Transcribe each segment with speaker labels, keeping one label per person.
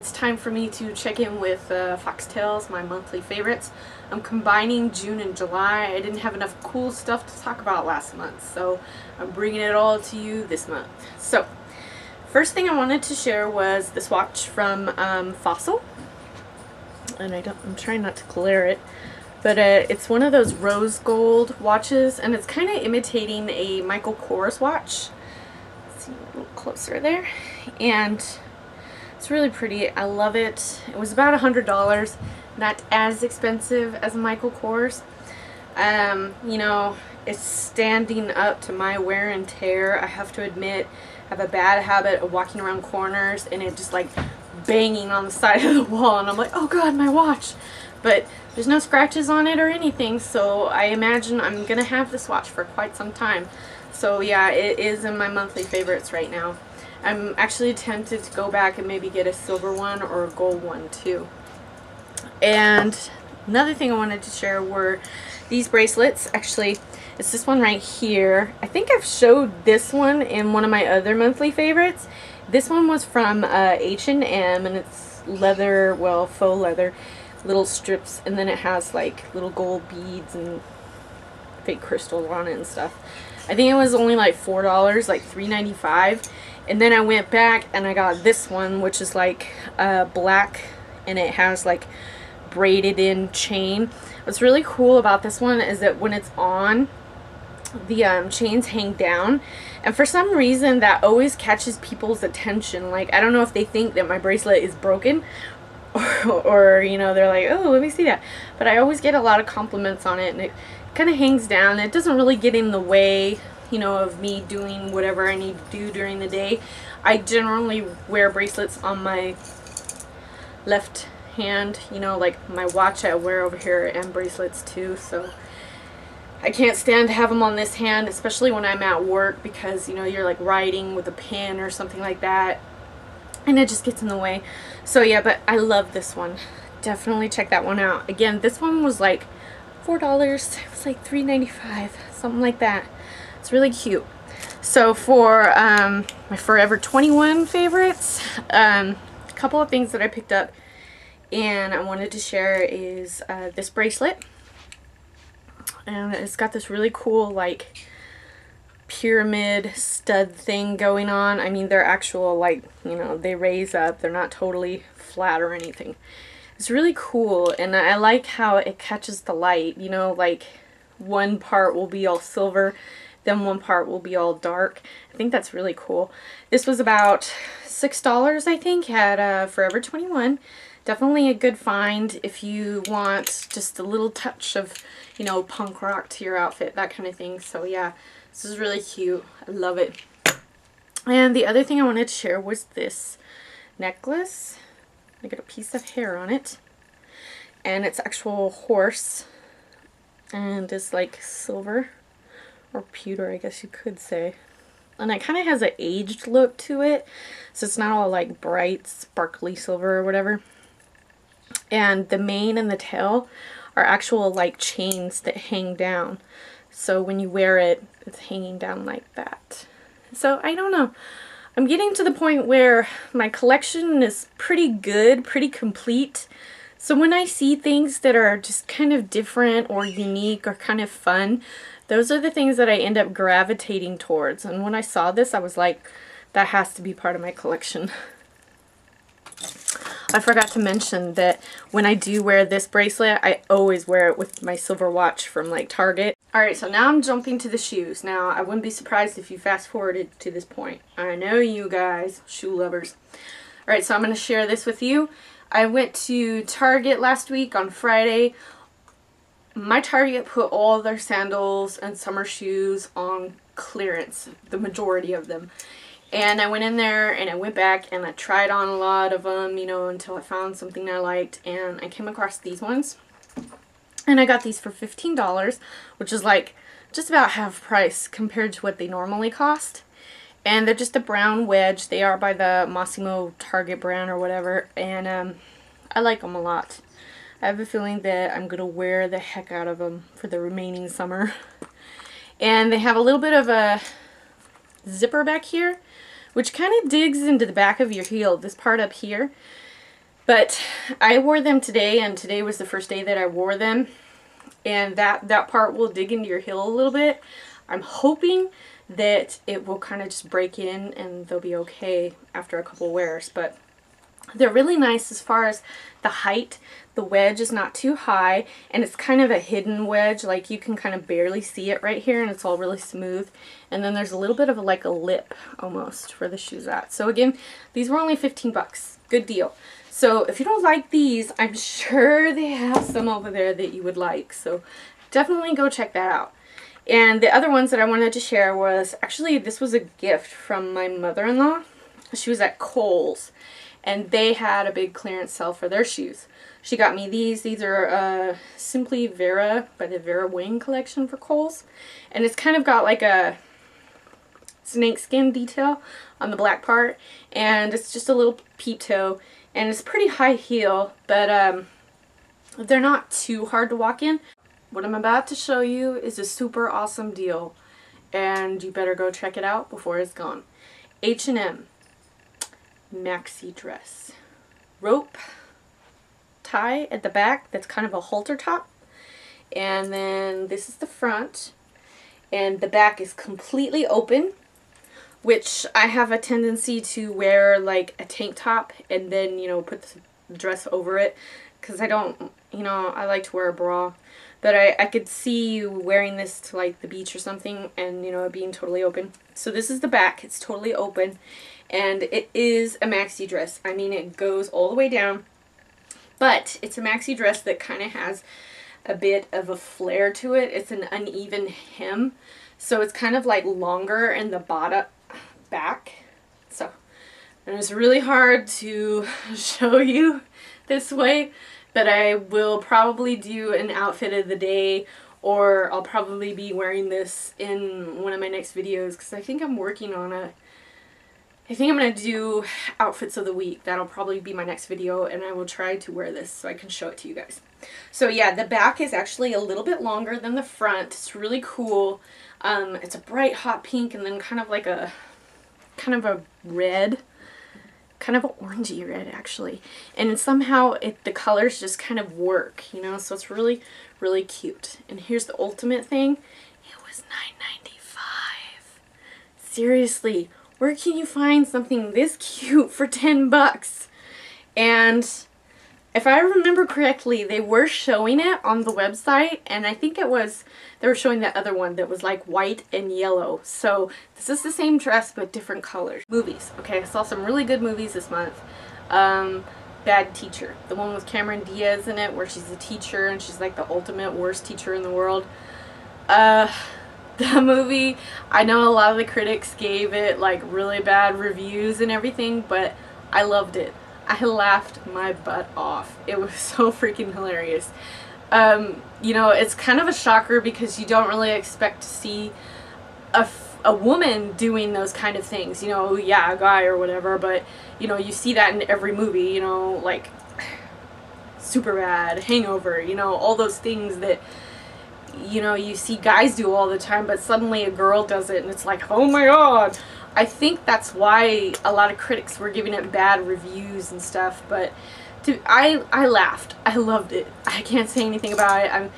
Speaker 1: It's time for me to check in with Foxtails, my monthly favorites. I'm combining June and July. I didn't have enough cool stuff to talk about last month, so I'm bringing it all to you this month. So, first thing I wanted to share was this watch from Fossil, and I'm trying not to glare it, but it's one of those rose gold watches, and it's kind of imitating a Michael Kors watch. Let's see a little closer there, and it's really pretty. I love it. It was about $100, not as expensive as Michael Kors. You know, it's standing up to my wear and tear. I have to admit, I have a bad habit of walking around corners and it just like banging on the side of the wall, and I'm like, oh god, my watch. But there's no scratches on it or anything, so I imagine I'm gonna have this watch for quite some time. So yeah, it is in my monthly favorites right now. I'm actually tempted to go back and maybe get a silver one or a gold one too. And another thing I wanted to share were these bracelets. Actually, it's this one right here. I think I've showed this one in one of my other monthly favorites. This one was from H&M, and it's leather, well, faux leather, little strips, and then it has like little gold beads and fake crystals on it and stuff. I think it was only like $4, like $3.95. And then I went back and I got this one, which is like black, and it has like braided in chain. What's really cool about this one is that when it's on, the chains hang down, and for some reason that always catches people's attention. Like, I don't know if they think that my bracelet is broken, or you know, they're like, oh, let me see that. But I always get a lot of compliments on it, and it kind of hangs down. It doesn't really get in the way, you know, of me doing whatever I need to do during the day. I generally wear bracelets on my left hand, you know, like my watch I wear over here, and bracelets too, so I can't stand to have them on this hand, especially when I'm at work, because, you know, you're like writing with a pen or something like that, and it just gets in the way. So yeah, but I love this one. Definitely check that one out. Again, this one was like $4. It was like $3.95, something like that. It's really cute. So for my Forever 21 favorites, a couple of things that I picked up and I wanted to share is this bracelet. And it's got this really cool like pyramid stud thing going on. I mean, they're actual, like, you know, they raise up. They're not totally flat or anything. It's really cool, and I like how it catches the light. You know, like one part will be all silver, then one part will be all dark. I think that's really cool. This was about $6, I think, at Forever 21. Definitely a good find if you want just a little touch of, you know, punk rock to your outfit, that kind of thing. So yeah, this is really cute. I love it. And the other thing I wanted to share was this necklace. I got a piece of hair on it, and it's actual horse, and it's like silver or pewter, I guess you could say, and it kind of has an aged look to it, so it's not all like bright sparkly silver or whatever. And the mane and the tail are actual like chains that hang down, so when you wear it, it's hanging down like that. So I don't know, I'm getting to the point where my collection is pretty good, pretty complete. So when I see things that are just kind of different or unique or kind of fun, those are the things that I end up gravitating towards. And when I saw this, I was like, that has to be part of my collection. I forgot to mention that when I do wear this bracelet, I always wear it with my silver watch from like Target. Alright, so now I'm jumping to the shoes. Now, I wouldn't be surprised if you fast forwarded to this point. I know you guys, shoe lovers. Alright, so I'm going to share this with you. I went to Target last week on Friday. My Target put all their sandals and summer shoes on clearance, the majority of them. And I went in there and I went back and I tried on a lot of them, you know, until I found something I liked. And I came across these ones. And I got these for $15, which is like just about half price compared to what they normally cost. And they're just a brown wedge. They are by the Massimo Target brand or whatever. And I like them a lot. I have a feeling that I'm going to wear the heck out of them for the remaining summer. And they have a little bit of a zipper back here, which kind of digs into the back of your heel, this part up here. But I wore them today, and today was the first day that I wore them. And that part will dig into your heel a little bit. I'm hoping that it will kind of just break in and they'll be okay after a couple wears. But they're really nice as far as the height. The wedge is not too high, and it's kind of a hidden wedge. Like, you can kind of barely see it right here, and it's all really smooth. And then there's a little bit of like a lip almost where the shoe's at. So again, these were only 15 bucks. Good deal. So if you don't like these, I'm sure they have some over there that you would like. So definitely go check that out. And the other ones that I wanted to share was, actually, this was a gift from my mother-in-law. She was at Kohl's, and they had a big clearance sale for their shoes. She got me these. These are Simply Vera by the Vera Wang collection for Kohl's. And it's kind of got like a snakeskin detail on the black part. And it's just a little peep toe. And it's pretty high heel, but they're not too hard to walk in. What I'm about to show you is a super awesome deal, and you better go check it out before it's gone. H&M maxi dress. Rope tie at the back that's kind of a halter top. And then this is the front. And the back is completely open, which I have a tendency to wear like a tank top and then, you know, put the dress over it. Because I don't, you know, I like to wear a bra. But I could see you wearing this to like the beach or something and, you know, it being totally open. So this is the back. It's totally open. And it is a maxi dress. I mean, it goes all the way down. But it's a maxi dress that kind of has a bit of a flare to it. It's an uneven hem. So it's kind of like longer in the bottom back. So, and it's really hard to show you this way. But I will probably do an outfit of the day, or I'll probably be wearing this in one of my next videos, because I think I'm working on I think I'm going to do outfits of the week. That'll probably be my next video, and I will try to wear this so I can show it to you guys. So yeah, the back is actually a little bit longer than the front. It's really cool. It's a bright hot pink and then kind of a red. Kind of an orangey red, actually, and somehow the colors just kind of work, you know, so it's really, really cute. And here's the ultimate thing. It was $9.95. Seriously, where can you find something this cute for 10 bucks? And if I remember correctly, they were showing it on the website, and I think they were showing that other one that was like white and yellow. So this is the same dress but different colors. Movies. Okay, I saw some really good movies this month. Bad Teacher. The one with Cameron Diaz in it, where she's a teacher and she's like the ultimate worst teacher in the world. The movie, I know a lot of the critics gave it like really bad reviews and everything, but I loved it. I laughed my butt off. It was so freaking hilarious. You know, it's kind of a shocker because you don't really expect to see a woman doing those kind of things. You know, yeah, a guy or whatever, but, you know, you see that in every movie, you know, like Superbad, Hangover, you know, all those things that, you know, you see guys do all the time, but suddenly a girl does it and it's like, oh my god. I think that's why a lot of critics were giving it bad reviews and stuff, but I laughed. I loved it. I can't say anything about it.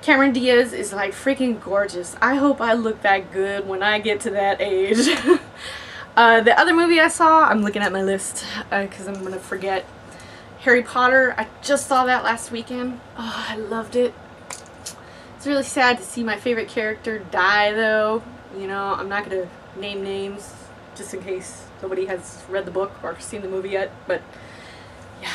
Speaker 1: Cameron Diaz is like freaking gorgeous. I hope I look that good when I get to that age. The other movie I saw, I'm looking at my list because I'm going to forget. Harry Potter. I just saw that last weekend. Oh, I loved it. It's really sad to see my favorite character die though. You know, I'm not going to name names just in case nobody has read the book or seen the movie yet, but yeah.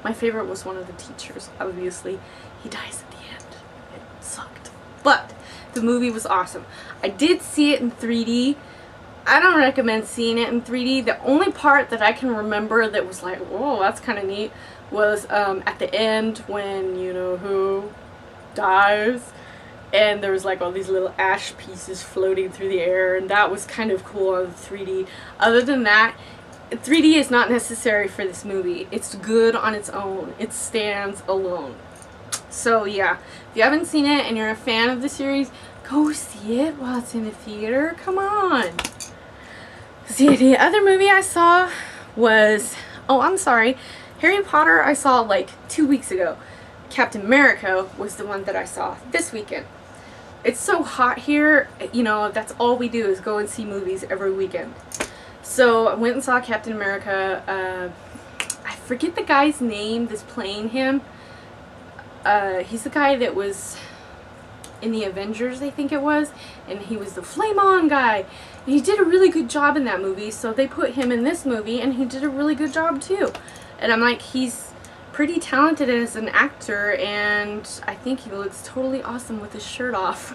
Speaker 1: My favorite was one of the teachers, obviously. He dies at the end. It sucked. But the movie was awesome. I did see it in 3D. I don't recommend seeing it in 3D. The only part that I can remember that was like, whoa, that's kind of neat, was at the end when you know who dies. And there was like all these little ash pieces floating through the air, and that was kind of cool on 3D. Other than that, 3D is not necessary for this movie. It's good on its own. It stands alone. So yeah, if you haven't seen it and you're a fan of the series, go see it while it's in the theater. Come on. See, the other movie I saw was Oh, I'm sorry. Harry Potter I saw like 2 weeks ago. Captain America was the one that I saw this weekend. It's so hot here, you know, that's all we do is go and see movies every weekend. So I went and saw Captain America. I forget the guy's name that's playing him. He's the guy that was in the Avengers, I think it was, and he was the Flame On guy. And he did a really good job in that movie, so they put him in this movie, and he did a really good job too. And I'm like, he's pretty talented as an actor, and I think he looks totally awesome with his shirt off.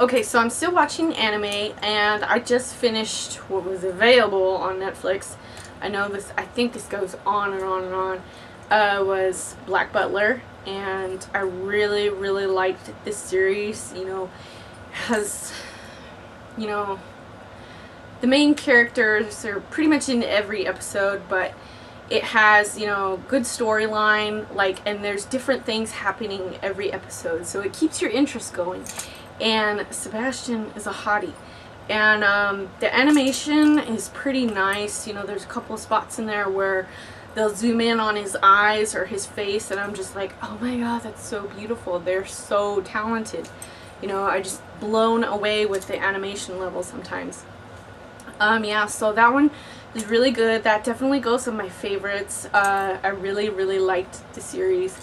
Speaker 1: Okay, so I'm still watching anime, and I just finished what was available on Netflix. I know this, I think this goes on and on and on. Was Black Butler, and I really liked this series. You know, has, you know, the main characters are pretty much in every episode, but it has, you know, good storyline, like, and there's different things happening every episode, so it keeps your interest going. And Sebastian is a hottie, and the animation is pretty nice. You know, there's a couple of spots in there where they'll zoom in on his eyes or his face, and I'm just like, oh my god, that's so beautiful. They're so talented. You know, I just blown away with the animation level sometimes. Yeah, so that one is really good. That definitely goes with my favorites. I really liked the series.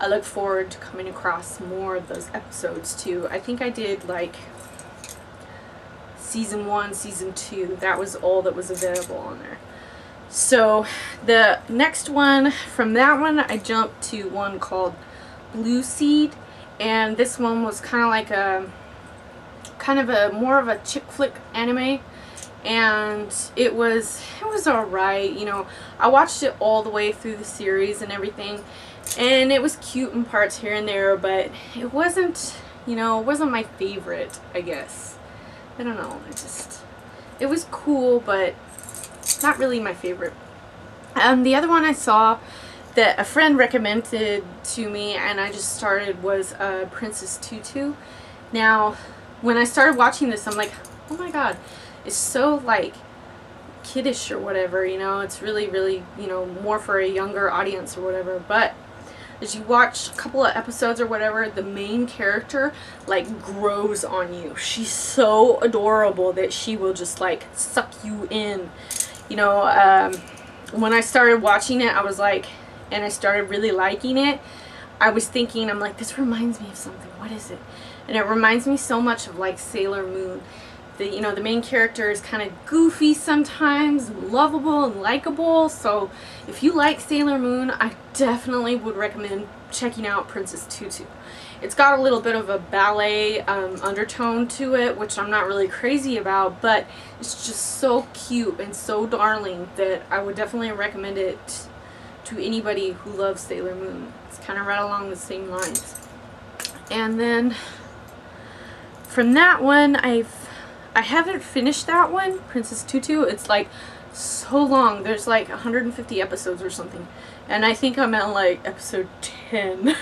Speaker 1: I look forward to coming across more of those episodes too. I think I did like season 1, season 2. That was all that was available on there. So the next one, from that one I jumped to one called Blue Seed, and this one was kind of like a more of a chick flick anime, and it was alright. You know, I watched it all the way through the series and everything, and it was cute in parts here and there, but it wasn't, you know, it wasn't my favorite, I guess. I don't know, it was cool, but not really my favorite. The other one I saw that a friend recommended to me and I just started was Princess Tutu. Now, when I started watching this, I'm like, oh my god, it's so like kiddish or whatever, you know, it's really, you know, more for a younger audience or whatever, but as you watch a couple of episodes or whatever, the main character like grows on you. She's so adorable that she will just like suck you in. You know, when I started watching it, I was like, and I started really liking it, I was thinking, I'm like, this reminds me of something. What is it? And it reminds me so much of like Sailor Moon. You know, the main character is kind of goofy sometimes, lovable and likable. So if you like Sailor Moon, I definitely would recommend checking out Princess Tutu. It's got a little bit of a ballet undertone to it, which I'm not really crazy about, but it's just so cute and so darling that I would definitely recommend it to anybody who loves Sailor Moon. It's kind of right along the same lines. And then from that one, I haven't finished that one, Princess Tutu. It's like so long. There's like 150 episodes or something. And I think I'm at like episode 10.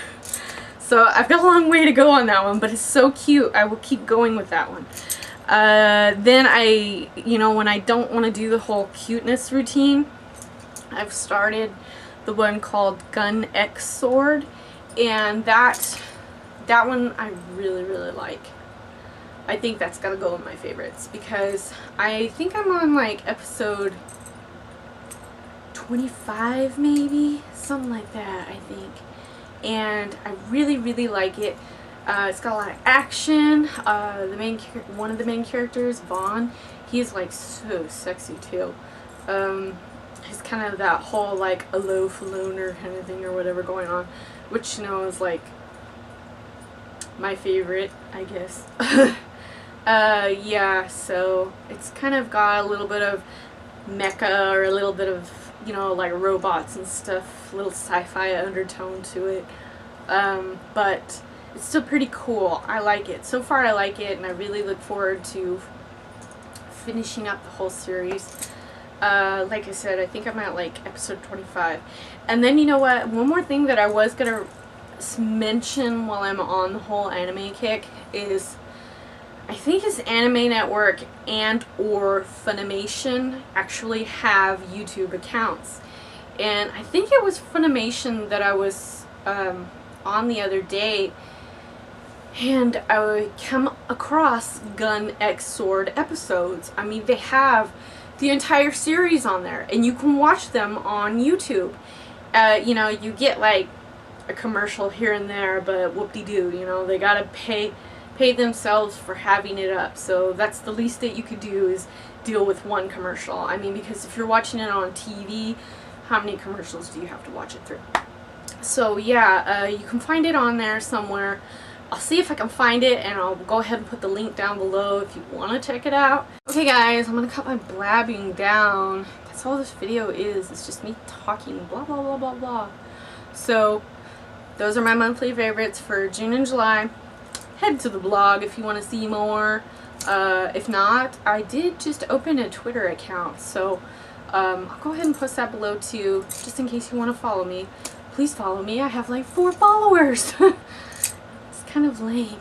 Speaker 1: So I've got a long way to go on that one, but it's so cute. I will keep going with that one. Then you know, when I don't want to do the whole cuteness routine, I've started the one called Gun X Sword. And that one I really like. I think that's gotta go in my favorites because I think I'm on like episode 25 maybe, something like that, I think. And I really like it. It's got a lot of action. One of the main characters, Vaughn, he is like so sexy too. He's kind of that whole like aloof loner kind of thing or whatever going on, which, you know, is like my favorite, I guess. Yeah, so it's kind of got a little bit of mecha or a little bit of, you know, like robots and stuff, a little sci-fi undertone to it, but it's still pretty cool. I like it. So far I like it, and I really look forward to finishing up the whole series. Like I said, I think I'm at like episode 25. And then, you know what, one more thing that I was gonna mention while I'm on the whole anime kick is I think it's Anime Network and or Funimation actually have YouTube accounts. And I think it was Funimation that I was on the other day, and I come across Gun X Sword episodes. I mean, they have the entire series on there, and you can watch them on YouTube. You know, you get like a commercial here and there, but whoop-de-doo, you know, they gotta pay themselves for having it up. So that's the least that you could do, is deal with one commercial. I mean, because if you're watching it on TV, how many commercials do you have to watch it through? So yeah, you can find it on there somewhere. I'll see if I can find it, and I'll go ahead and put the link down below if you want to check it out. Okay guys, I'm going to cut my blabbing down. That's all this video is. It's just me talking blah blah blah blah blah. So those are my monthly favorites for June and July. Head to the blog if you want to see more. If not, I did just open a Twitter account, so I'll go ahead and post that below too, just in case you want to follow me. Please follow me. I have like 4 followers. It's kind of lame.